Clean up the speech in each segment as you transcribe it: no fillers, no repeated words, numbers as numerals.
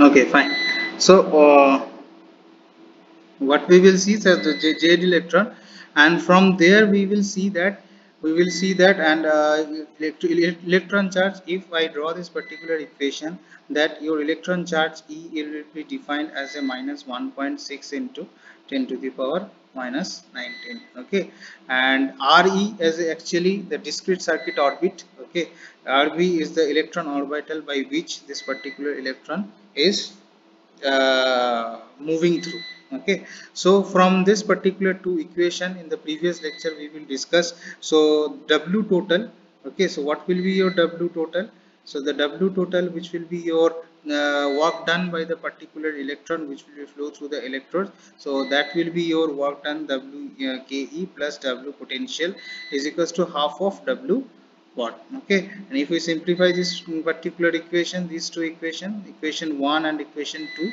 Okay, fine. So, what we will see is the J electron, and from there we will see that and electron charge. If I draw this particular equation, that your electron charge E will be defined as a minus 1.6 into 10 to the power minus 19. Okay, and Re is actually the discrete circuit orbit. Okay, Rb is the electron orbital by which this particular electron is moving through. Okay, so from this particular two equation in the previous lecture we will discuss. So W total. Okay, so what will be your W total? So the W total, which will be your work done by the particular electron which will flow through the electrodes, so that will be your work done, W Ke plus W potential is equals to half of W watt. Okay, and if we simplify this particular equation, these two equation 1 and equation 2,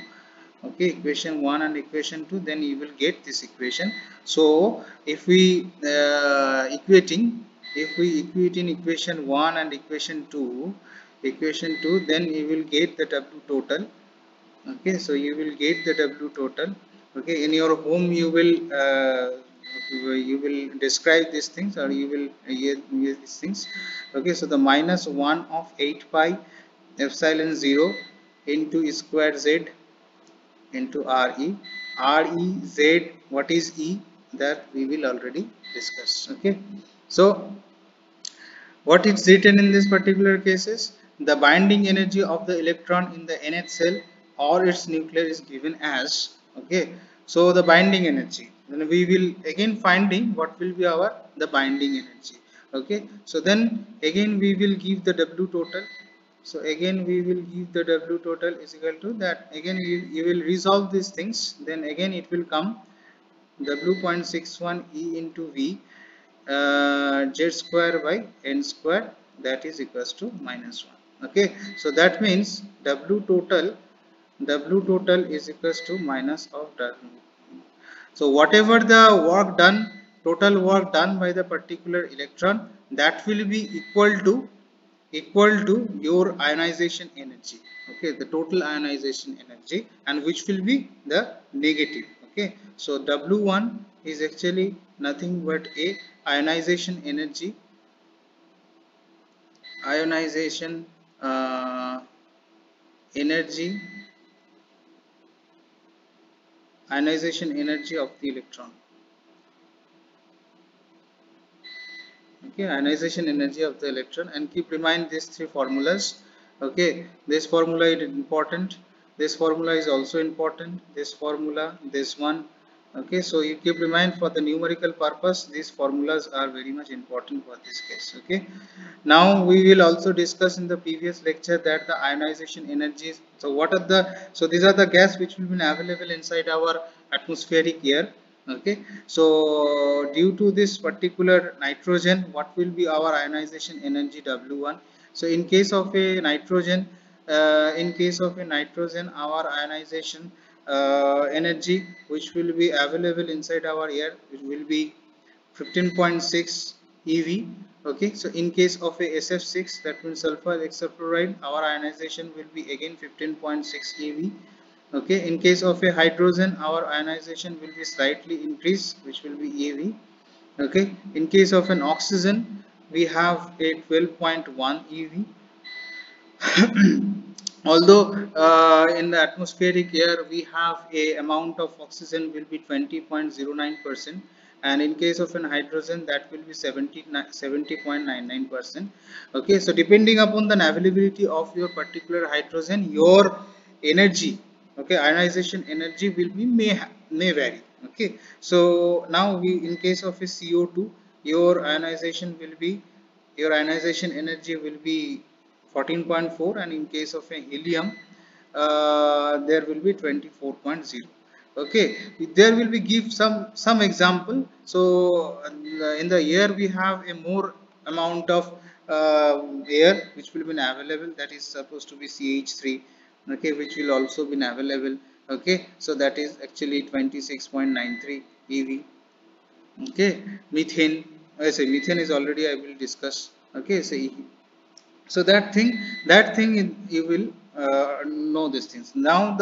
okay, equation 1 and equation 2, then you will get this equation. So if we equate in equation 1 and equation 2, then you will get the W total. Okay, so you will get the W total. Okay, in your home you will describe these things, or you will use these things. Okay, so the minus 1 of 8 pi epsilon 0 into square z into Re. Z, what is E? That we will already discuss. Okay, so what is written in this particular cases? The binding energy of the electron in the nth cell or its nucleus is given as, okay. So the binding energy. Then we will again finding what will be our the binding energy. Okay. So then again we will give the W total. So again we will give the W total is equal to that. Again you will resolve these things. Then again it will come W.61 E into V z square by n square, that is equals to minus 1. Okay, so that means W total is equals to minus of W. So whatever the work done, total work done by the particular electron, that will be equal to your ionization energy. Okay, the total ionization energy, and which will be the negative. Okay, so W1 is actually nothing but a ionization energy, ionization uh, energy ionization energy of the electron. Okay, ionization energy of the electron, and keep remind these three formulas. Okay, this formula is important, this formula is also important, this formula, this one. Okay, so you keep remind for the numerical purpose, these formulas are very much important for this case. Okay, now we will also discuss in the previous lecture that the ionization energies. So what are the, so these are the gas which will be available inside our atmospheric air. Okay, so due to this particular nitrogen, what will be our ionization energy W1? So in case of a nitrogen, our ionization energy which will be available inside our air, which will be 15.6 ev. Okay, so in case of a SF6, that means sulfur hexafluoride, our ionization will be again 15.6 ev. Okay, in case of a hydrogen, our ionization will be slightly increased, which will be ev. Okay, in case of an oxygen, we have a 12.1 ev. Although in the atmospheric air we have a amount of oxygen will be 20.09%, and in case of an hydrogen that will be 70.99%. Okay, so depending upon the availability of your particular hydrogen, your energy, okay, ionization energy will be may vary. Okay, so now we, in case of a CO2, your ionization energy will be 14.4, and in case of a helium there will be 24.0. Okay, there will be give some example. So in the air we have a more amount of air which will be available, that is supposed to be CH3. Okay, which will also be available. Okay, so that is actually 26.93 ev. Okay, methane, I say methane is already I will discuss. Okay, so that thing you will know these things. Now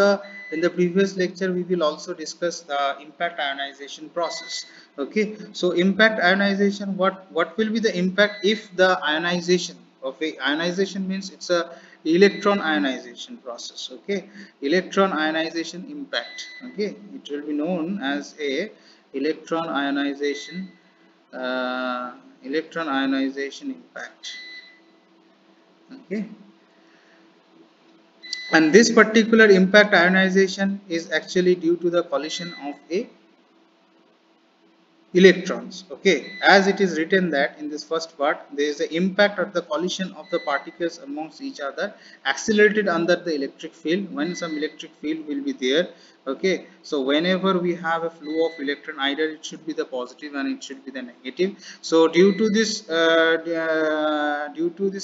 in the previous lecture we will also discuss the impact ionization process. Okay, so impact ionization, what will be the impact if the ionization of a ionization means it's a electron ionization process. Okay, electron ionization impact. Okay, it will be known as a electron ionization electron ionization impact. Okay, and this particular impact ionization is actually due to the collision of a electrons. Okay, as it is written that in this first part, there is the impact of the collision of the particles amongst each other accelerated under the electric field when some electric field will be there. Okay, so whenever we have a flow of electron, either it should be the positive and it should be the negative. So due to this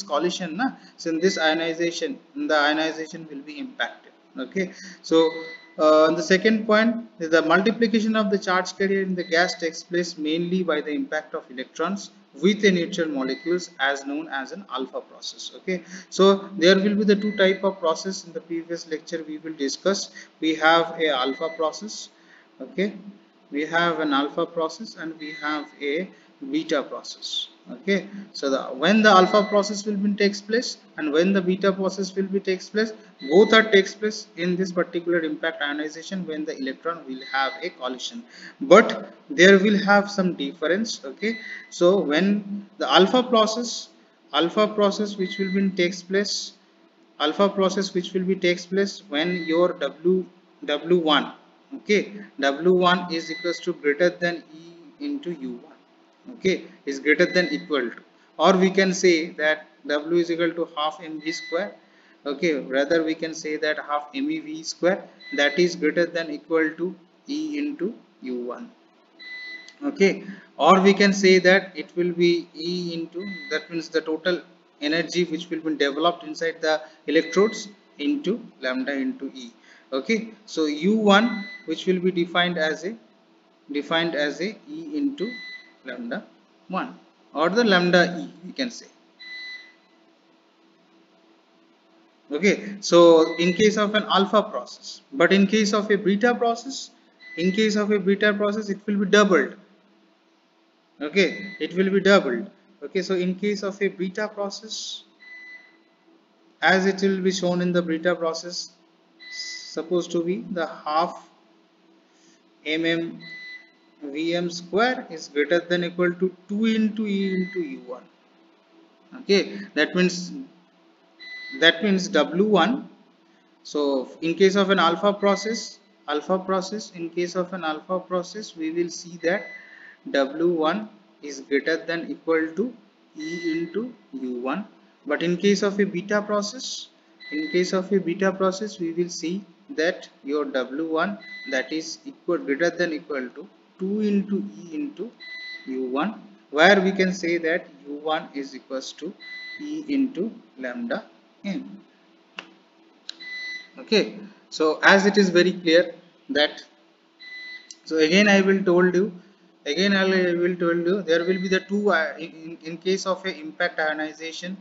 collision so in this ionization, the ionization will be impacted. Okay, so the second point is the multiplication of the charge carrier in the gas takes place mainly by the impact of electrons with a neutral molecules as known as an alpha process. Okay, so there will be the two type of process. In the previous lecture we will discuss. We have a alpha process. Okay, we have an alpha process and we have a beta process. Okay, so when the alpha process will be takes place and when the beta process will be takes place, both are takes place in this particular impact ionization when the electron will have a collision, but there will have some difference. Okay, so when the alpha process which will be takes place, alpha process which will be takes place when your w1, okay, w1 is equals to greater than E into u1. Okay, is greater than equal to, or we can say that w is equal to half mv square. Okay, rather we can say that half mev square, that is greater than equal to E into u1. Okay, or we can say that it will be E into, that means the total energy which will be developed inside the electrodes into lambda into E. Okay, so u1 which will be defined as a E into lambda 1 or the lambda E, we can say. Okay, so in case of an alpha process, but in case of a beta process, it will be doubled. Okay, it will be doubled. Okay, so in case of a beta process, as it will be shown in the beta process, supposed to be the half mm vm square is greater than equal to 2 into E into u1. Okay, that means w1. So in case of an alpha process, in case of an alpha process, we will see that w1 is greater than equal to E into u1. But in case of a beta process, we will see that your w1, that is equal greater than equal to 2 into E into u1, where we can say that u1 is equals to E into lambda m. Okay, so as it is very clear that, so again I will told you, there will be the two in case of a impact ionization,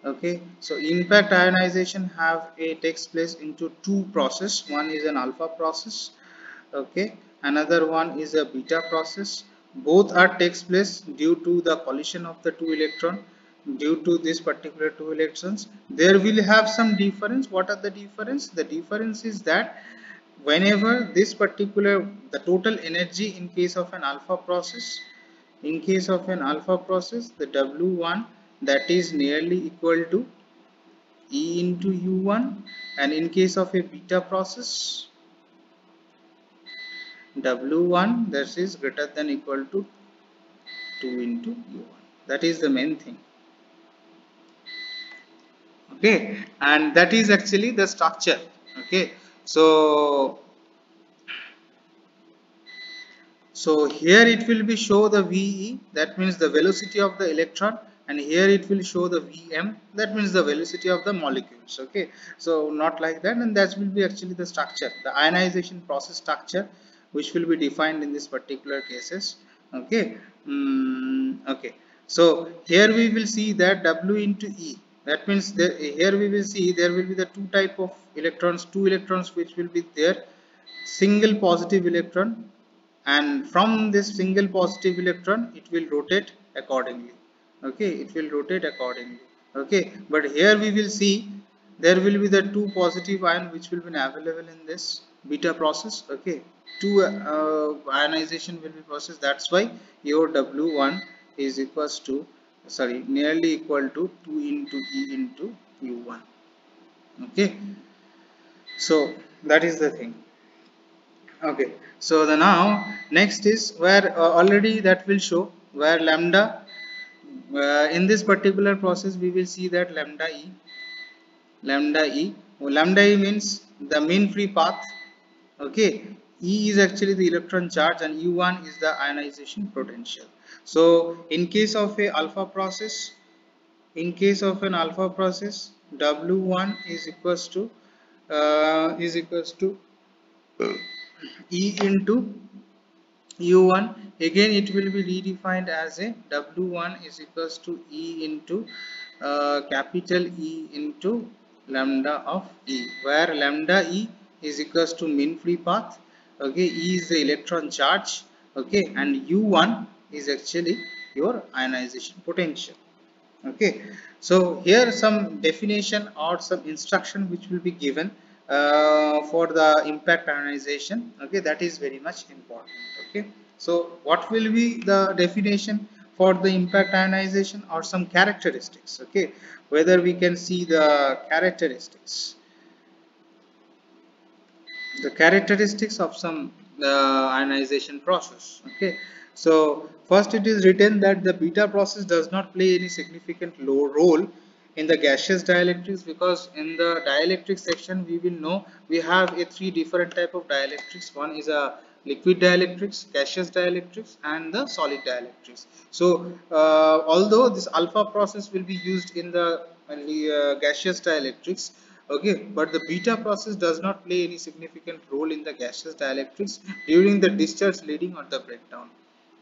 okay, so impact ionization have a takes place into two process. One is an alpha process, okay, another one is a beta process. Both are takes place due to the collision of the two electron. Due to this particular two electrons, there will have some difference. What are the difference? The difference is that whenever this particular, the total energy in case of an alpha process, the w1, that is nearly equal to E into u1, and in case of a beta process, w1 that is greater than equal to 2 into u1. That is the main thing. Okay, and that is actually the structure. Okay, so here it will be show the VE, that means the velocity of the electron, and here it will show the VM, that means the velocity of the molecules. Okay, so not like that, and that will be actually the structure, the ionization process structure, which will be defined in this particular cases. Okay, okay. So here we will see that W into E. That means that here we will see there will be the two type of electrons, two electrons which will be there, single positive electron, and from this single positive electron it will rotate accordingly. Okay, it will rotate accordingly. Okay, but here we will see there will be the two positive ion which will be available in this beta process. Okay, two ionization will be processed. That's why your W1 is equals to, sorry, nearly equal to 2 into E into U1. Okay, so that is the thing. Okay, so the now next is where already that will show where lambda, in this particular process we will see that lambda e means the mean free path. Okay, E is actually the electron charge and U1 is the ionization potential. So in case of a alpha process, in case of an alpha process, W1 is equals to E into U1. Again it will be redefined as a W1 is equals to E into capital E into lambda of E, where lambda E is equals to mean free path. Okay, E is the electron charge. Okay, and U1 is actually your ionization potential. Okay, so here some definition or some instruction which will be given for the impact ionization. Okay, that is very much important. Okay, so what will be the definition for the impact ionization or some characteristics? Okay, whether we can see the characteristics of some ionization process. Okay, so first it is written that the beta process does not play any significant low role in the gaseous dielectrics, because in the dielectric section we will know we have a three different type of dielectrics. One is a liquid dielectrics, gaseous dielectrics, and the solid dielectrics. So although this alpha process will be used in the gaseous dielectrics, okay, but the beta process does not play any significant role in the gaseous dielectrics during the discharge, leading, or the breakdown.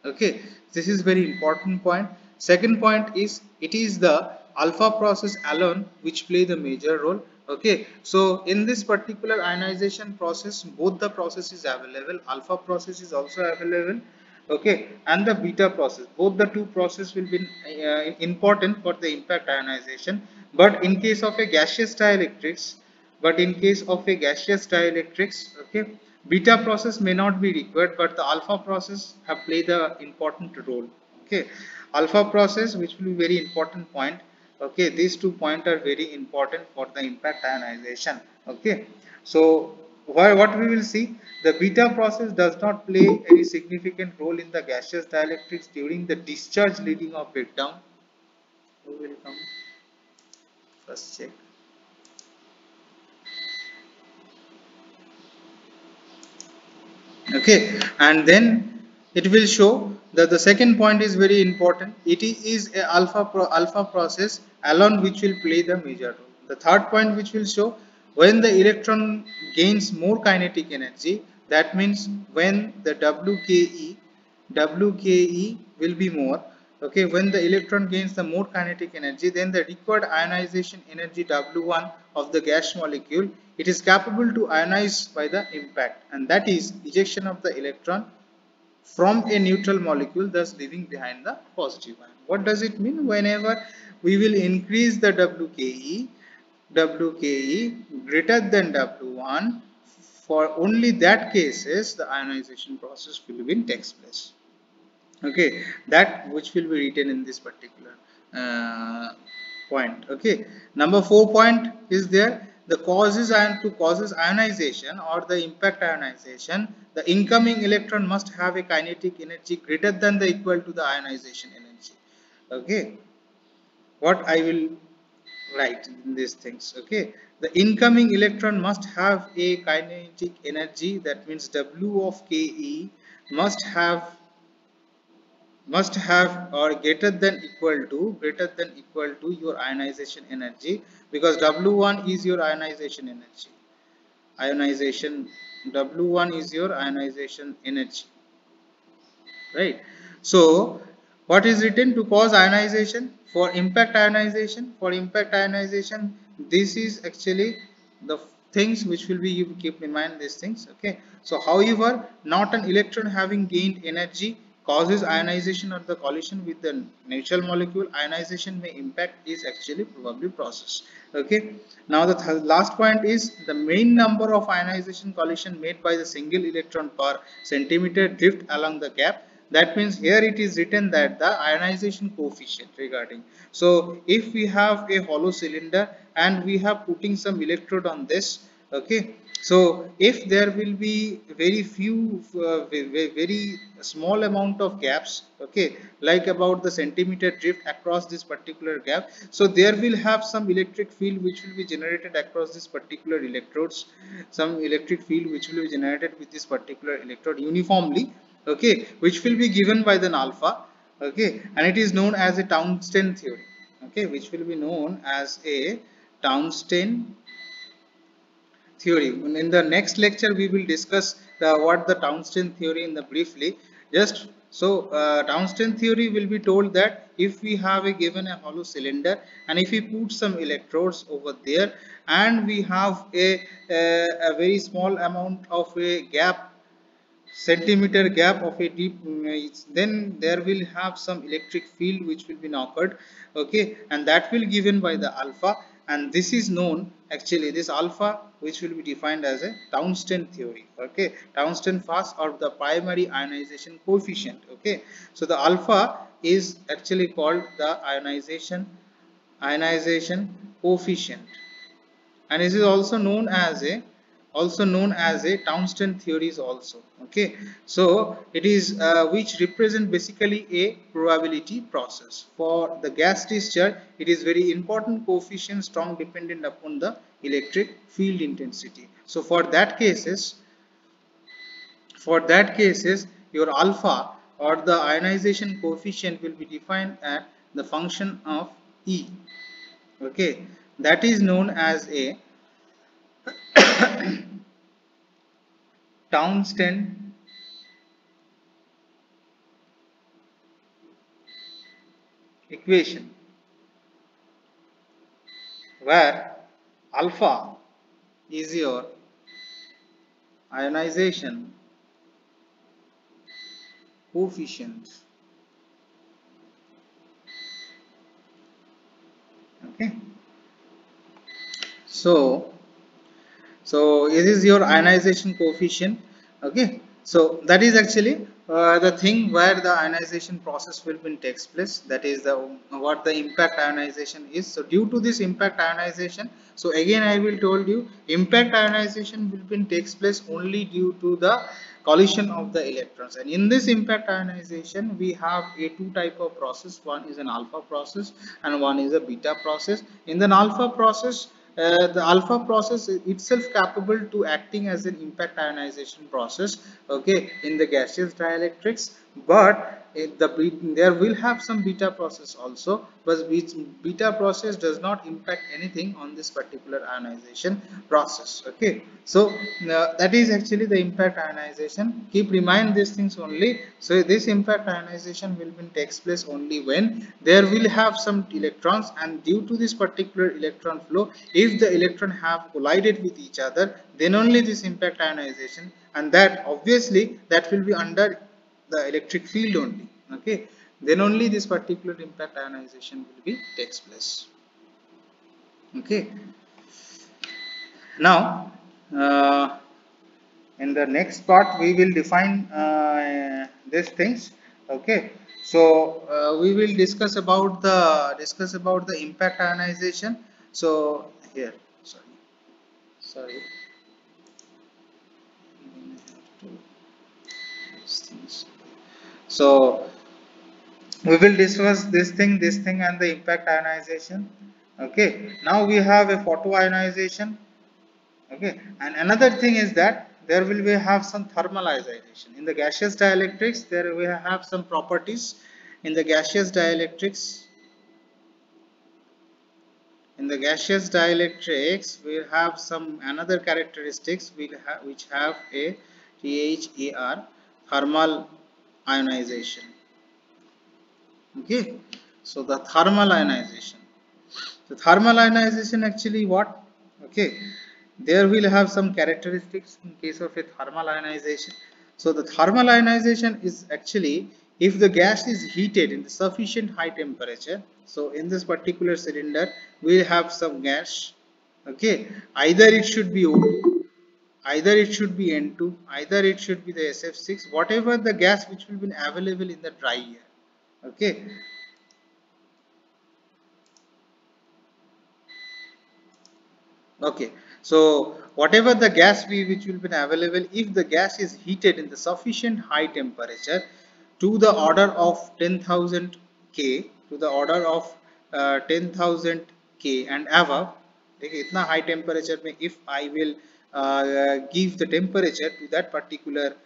Okay, this is very important point. Second point is it is the alpha process alone which play the major role. Okay, so in this particular ionization process both the process is available, alpha process is also available. Okay, and the beta process, both the two process will be important for the impact ionization. But in case of a gaseous dielectrics, okay, beta process may not be required, but the alpha process have played the important role. Okay, alpha process which will be very important point. Okay, these two points are very important for the impact ionization. Okay, so what we will see, the beta process does not play any significant role in the gaseous dielectrics during the discharge, leading, or breakdown. Who will come first? Check. Okay, and then it will show that the second point is very important. It is a alpha process alone which will play the major role. The third point which will show when the electron gains more kinetic energy, that means when the WKE will be more. Okay, when the electron gains the more kinetic energy, then the required ionization energy W1 of the gas molecule, it is capable to ionize by the impact, and that is ejection of the electron from a neutral molecule, thus leaving behind the positive ion. What does it mean? Whenever we will increase the WKE greater than W1, for only that cases the ionization process will be takes place. Okay, that which will be written in this particular point. Okay, number 4 point is there, the causes and to causes ionization or the impact ionization, the incoming electron must have a kinetic energy greater than the equal to the ionization energy. Okay, what I will write in these things. Okay, the incoming electron must have a kinetic energy, that means W of Ke must have or greater than equal to your ionization energy, because W1 is your ionization energy. W1 is your ionization energy, right? So What is written to cause ionization? For impact ionization, this is actually the things which will be, you keep in mind these things. Okay, so however, not an electron having gained energy causes ionization or the collision with the neutral molecule. Ionization may impact is actually probably process. Okay, now the last point is the main number of ionization collision made by the single electron per centimeter drift along the gap. That means here it is written that the ionization coefficient regarding. So if we have a hollow cylinder and we have putting some electrode on this, okay, so if there will be very few very small amount of gaps, okay, like about the centimeter drift across this particular gap, so there will have some electric field which will be generated across this particular electrodes, some electric field which will be generated with this particular electrode uniformly, okay, which will be given by the alpha, okay, and it is known as a Tungsten theory, okay, which will be known as a Tungsten theory. In the next lecture we will discuss what the Tungsten theory in the briefly. Just so Tungsten theory will be told that if we have a given a hollow cylinder and if we put some electrodes over there and we have a very small amount of a gap, centimeter gap of a deep, then there will have some electric field which will be occurred, okay, and that will given by the alpha, and this is known actually this alpha which will be defined as a Tungsten theory, okay, Tungsten fast or the primary ionization coefficient, okay. So the alpha is actually called the ionization coefficient, and this is also known as a Tungsten theories also, okay. So it is which represent basically a probability process. For the gas discharge, it is very important coefficient strong dependent upon the electric field intensity. So for that cases your alpha or the ionization coefficient will be defined at the function of E, okay, that is known as a Tungsten equation, where alpha is your ionization coefficient, okay. So this is your ionization coefficient, okay. So that is actually the thing where the ionization process will be takes place, that is the what the impact ionization is. So due to this impact ionization, so again I will told you impact ionization will be takes place only due to the collision of the electrons, and in this impact ionization we have a two type of process. One is an alpha process and one is a beta process. In the alpha process, the alpha process is itself capable to acting as an impact ionization process, okay, in the gaseous dielectrics, but there will have some beta process also, but which beta process does not impact anything on this particular ionization process, okay. So that is actually the impact ionization. Keep remind these things only. So this impact ionization will be takes place only when there will have some electrons, and due to this particular electron flow, if the electron have collided with each other, then only this impact ionization, and that obviously that will be under the electric field only, okay, then only this particular impact ionization will be takes place, okay. Now in the next part we will define these things, okay. So we will discuss about the impact ionization. So here, sorry, so we will discuss this thing and the impact ionization, okay. Now we have a photo ionization, okay, and another thing is that there will be have some thermal ionization in the gaseous dielectrics. There we have some properties in the gaseous dielectrics. In the gaseous dielectrics we have some another characteristics which have a THAR, thermal ionization, Okay, so the thermal ionization. The thermal ionization actually what? Okay, there will have some characteristics in case of a thermal ionization. So the thermal ionization is actually if the gas is heated in sufficient high temperature. So in this particular cylinder, we have some gas. Okay, either it should be O2, either it should be N2, either it should be the SF6, whatever the gas which will be available in the dry air. Okay, okay, so whatever the gas which will be available, if the gas is heated in the sufficient high temperature to the order of 10,000 K, to the order of 10,000 K and above, okay, itna high temperature mein if I will give the temperature to that particular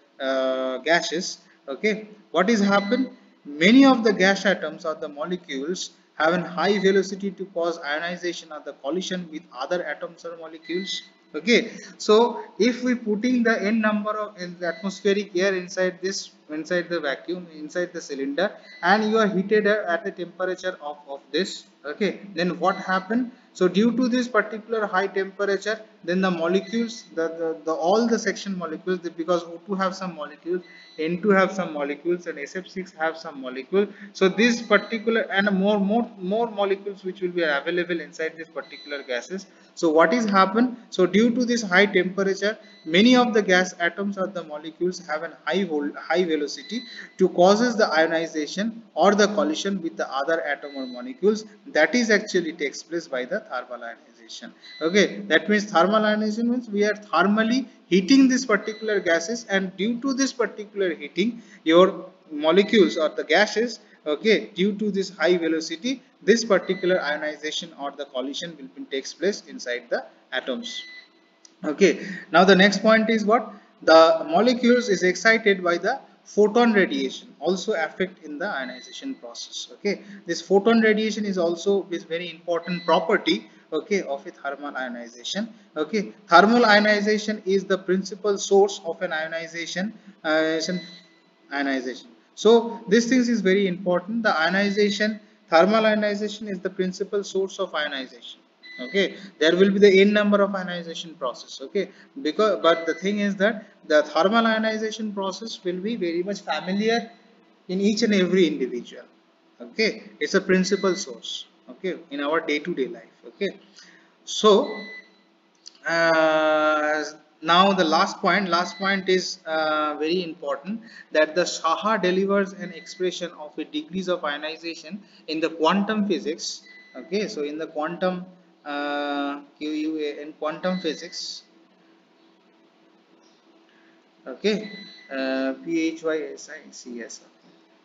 gases, okay, what is happen? Many of the gas atoms or the molecules have a high velocity to cause ionization or the collision with other atoms or molecules. Okay, so if we putting the n number of in the atmospheric air inside the vacuum inside the cylinder and you are heated at the temperature of this, okay, then what happen? So due to this particular high temperature, then the molecules, the all the section molecules, because O2 have some molecules, N2 have some molecules, and SF6 have some molecule. So this particular and more molecules which will be available inside this particular gases. So what is happen? So due to this high temperature, many of the gas atoms or the molecules have a high velocity to causes the ionization or the collision with the other atom or molecules. That is actually takes place by the thermal ionization. Okay, that means thermal ionization means we are thermally heating this particular gases, and due to this particular heating, your molecules or the gases, okay, due to this high velocity, this particular ionization or the collision will be takes place inside the atoms. Okay, now the next point is what? The molecules is excited by the photon radiation also affect in the ionization process. Okay, this photon radiation is also is very important property, okay, of a thermal ionization. Okay, thermal ionization is the principal source of an ionization. So this things is very important. The ionization, thermal ionization is the principal source of ionization. Okay, there will be the n number of ionization process. Okay, because but the thing is that the thermal ionization process will be very much familiar in each and every individual. Okay, it's a principal source. Okay, in our day-to-day life. Okay, so uh, now the last point is very important, that the Saha delivers an expression of a degrees of ionization in the quantum physics. Okay, so in the quantum in quantum physics, okay, PHYSICS.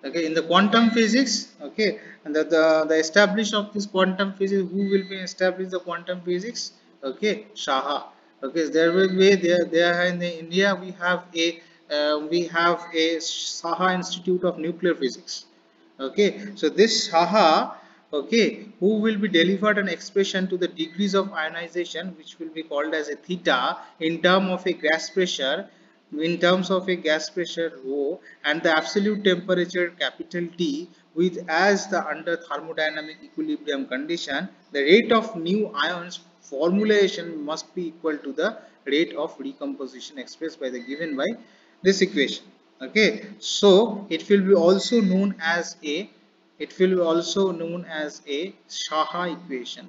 Okay, in the quantum physics, okay, and the establish of this quantum physics, who will be establish the quantum physics? Okay, Saha. Okay, there will be there in the India we have a Saha Institute of Nuclear Physics. Okay, so this Saha, okay, who will be delivered an expression to the degrees of ionization, which will be called as a theta in term of a gas pressure, in terms of a gas pressure rho and the absolute temperature capital T, with as the under thermodynamic equilibrium condition, the rate of new ions formulation must be equal to the rate of decomposition expressed by the given by this equation. Okay, so it will be also known as a Saha equation.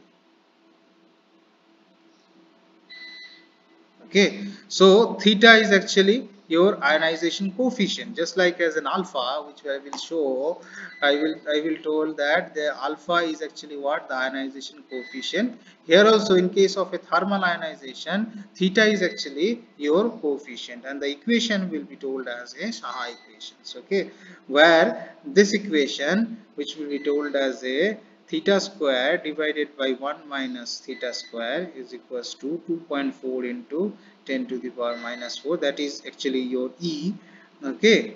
Okay, so theta is actually your ionization coefficient, just like as an alpha, which I will show. I will told that the alpha is actually what? The ionization coefficient. Here also in case of a thermal ionization, theta is actually your coefficient, and the equation will be told as a Saha equations. Okay, where this equation which will be told as a theta square divided by 1 minus theta square is equals to 2.4 into 10 to the power minus 4, that is actually your E, okay,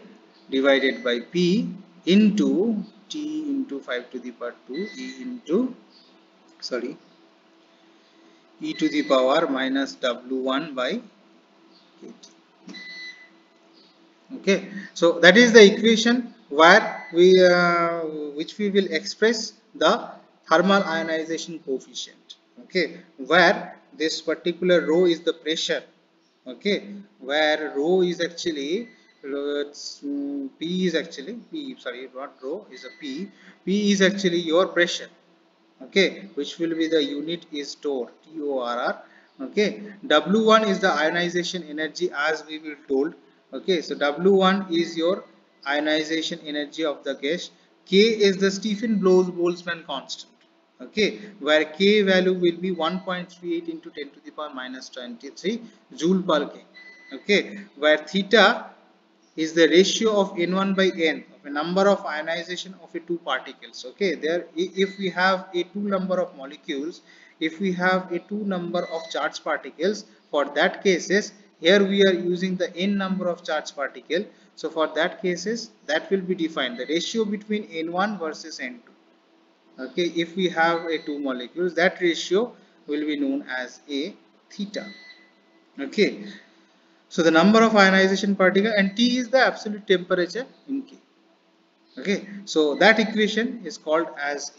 divided by P into T into 5 to the power 2 E into, sorry, E to the power minus W1 by KT. Okay, so that is the equation where which we will express the thermal ionization coefficient. Okay, where this particular rho is the pressure. Okay, where rho is actually P is actually P, sorry, not rho, is a P is actually your pressure. Okay, which will be the unit is torr, TORR. Okay, W1 is the ionization energy, as we will told. Okay, so W1 is your ionization energy of the gas. K is the Stephen Boltzmann constant. Okay, where K value will be 1.38 into 10 to the power minus 23 joule per K. Okay, where theta is the ratio of n1 by n of a number of ionization of a two particles. Okay, there if we have a two number of molecules, if we have a two number of charged particles, for that cases here we are using the n number of charged particle. So for that cases, that will be defined the ratio between n1 versus n2. Okay, if we have a two molecules, that ratio will be known as a theta. Okay, so the number of ionization particle, and T is the absolute temperature in K. Okay, so that equation is called as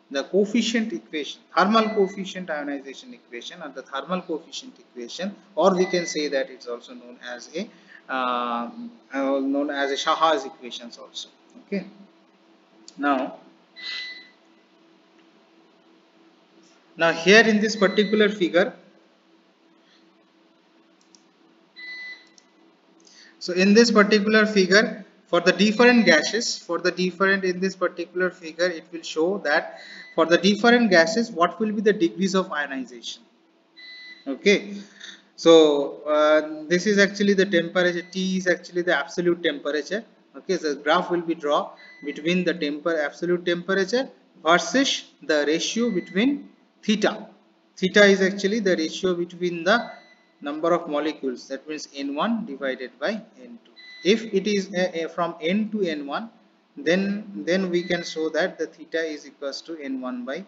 the coefficient equation, thermal coefficient ionization equation, or the thermal coefficient equation, or we can say that it's also known as a Shah's equations also. Okay, now here in this particular figure. So in this particular figure, for the different gases, in this particular figure, it will show that for the different gases, what will be the degrees of ionization. Okay, so this is actually the temperature. T is actually the absolute temperature. Okay, so the graph will be drawn between the absolute temperature versus the ratio between theta. Theta is actually the ratio between the number of molecules, that means n1 divided by n2. If it is from n to n1, then we can show that the theta is equals to n1 by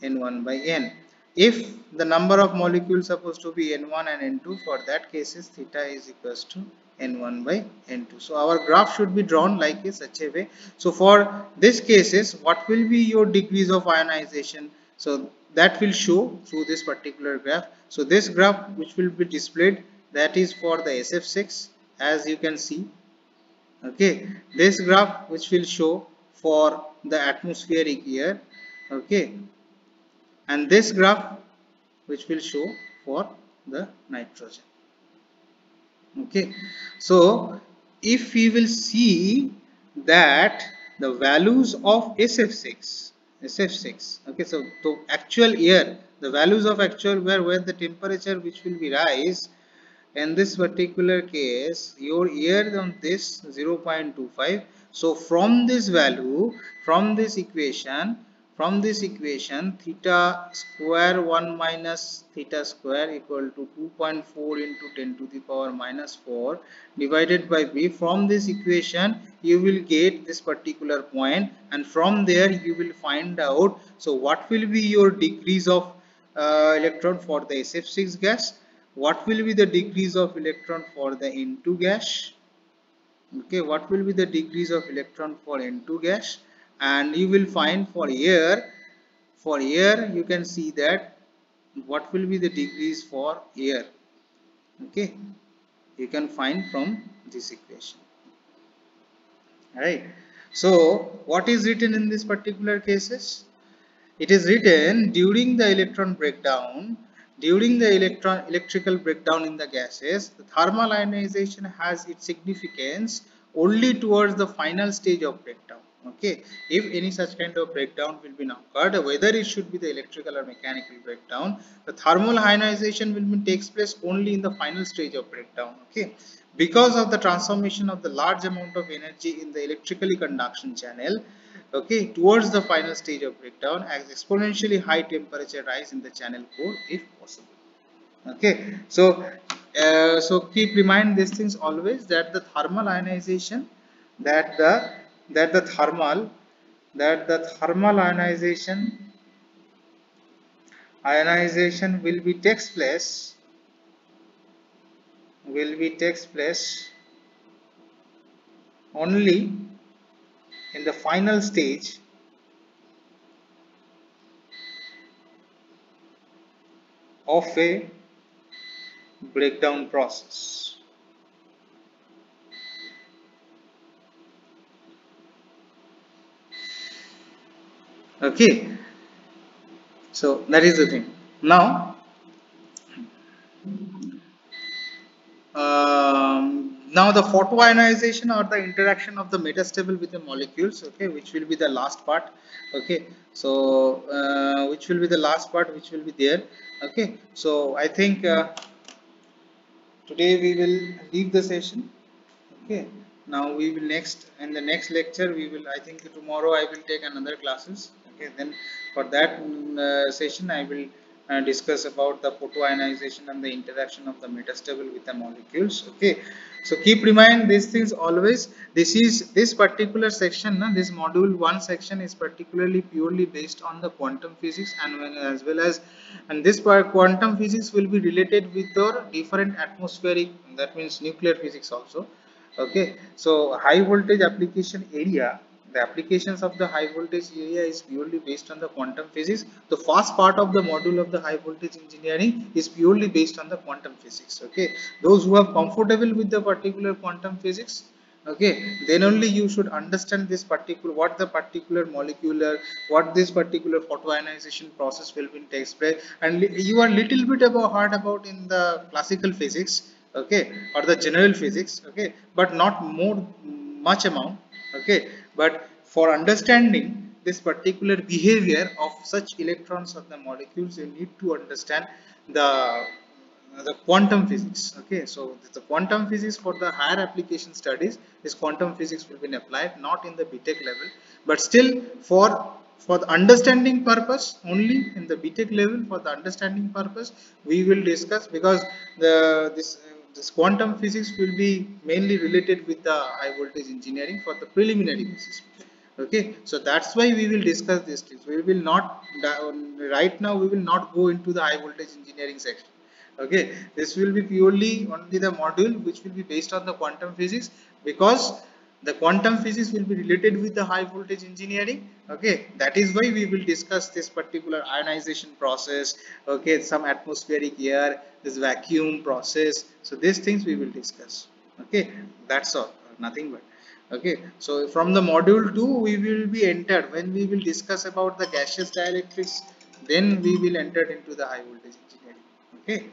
n. If the number of molecules supposed to be n1 and n2, for that cases theta is equals to n1 by n2. So our graph should be drawn like such a way. So for this cases, what will be your degrees of ionization? So that will show through this particular graph. So this graph which will be displayed, that is for the SF6, as you can see. Okay, this graph which will show for the atmospheric air. Okay, and this graph which will show for the nitrogen. Okay, so if we will see that the values of SF6, okay, so the actual air, the values of actual air where the temperature which will be rise, in this particular case your air on this 0.25. So from this value, from this equation, theta square 1 minus theta square equal to 2.4 into 10 to the power minus 4 divided by b. From this equation you will get this particular point, and from there you will find out so what will be your degrees of electron for the SF6 gas, what will be the degrees of electron for the N2 gas. Okay, what will be the degrees of electron for N2 gas, and you will find for air you can see that what will be the degrees for air. Okay, you can find from this equation. Right, so what is written in this particular cases? It is written during the electron breakdown, during the electrical breakdown in the gases, the thermal ionization has its significance only towards the final stage of breakdown. Okay, if any such kind of breakdown will be occurred, whether it should be the electrical or mechanical breakdown, the thermal ionization will takes place only in the final stage of breakdown. Okay, because of the transformation of the large amount of energy in the electrically conduction channel, okay, towards the final stage of breakdown, as exponentially high temperature rise in the channel core if possible. Okay, so so keep remind these things always, that the thermal ionization, that the thermal ionization takes place only in the final stage of a breakdown process. Okay, so that is the thing. Now, now the photoionization or the interaction of the metastable with the molecules, okay, which will be the last part. Okay, so which will be the last part, which will be there. Okay, so I think today we will leave the session. Okay, now we will next in the next lecture we will, I think tomorrow I will take another classes. Okay, then for that session I will discuss about the photoionization and the interaction of the metastable with the molecules. Okay, so keep remind these things always. This is this particular section, this module 1 section is particularly purely based on the quantum physics, and as well as, and this part quantum physics will be related with your different atmospheric, that means nuclear physics also. Okay, so high voltage application area, the applications of the high voltage area is purely based on the quantum physics. The first part of the module of the high voltage engineering is purely based on the quantum physics. Okay, those who are comfortable with the particular quantum physics, okay, then only you should understand this particular, what the particular molecular, what this particular photoionization process will be takes place, and you are little bit about hard about in the classical physics, okay, or the general physics, okay, but not more much amount. Okay, but for understanding this particular behavior of such electrons of the molecules, you need to understand the quantum physics. Okay, so the quantum physics for the higher application studies, this quantum physics will be applied not in the BTech level, but still for the understanding purpose, only in the BTech level, for the understanding purpose we will discuss, because the this quantum physics will be mainly related with the high voltage engineering for the preliminary basis. Okay, so that's why we will discuss these things. We will not right now we will not go into the high voltage engineering section. Okay, this will be purely only the module which will be based on the quantum physics, because the quantum physics will be related with the high voltage engineering. Okay, that is why we will discuss this particular ionization process. Okay, some atmospheric air, this vacuum process, so these things we will discuss. Okay, that's all, nothing but. Okay, so from the module 2 we will be entered, when we will discuss about the gaseous dielectrics, then we will enter into the high voltage engineering. Okay,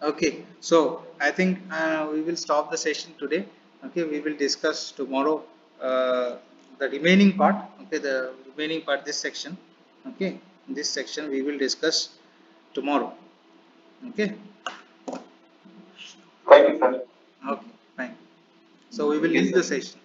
okay, so I think we will stop the session today. Okay, we will discuss tomorrow the remaining part. Okay, the remaining part, this section. Okay, this section we will discuss tomorrow. Okay, Thank you, sir. okay, fine. So we will leave the session.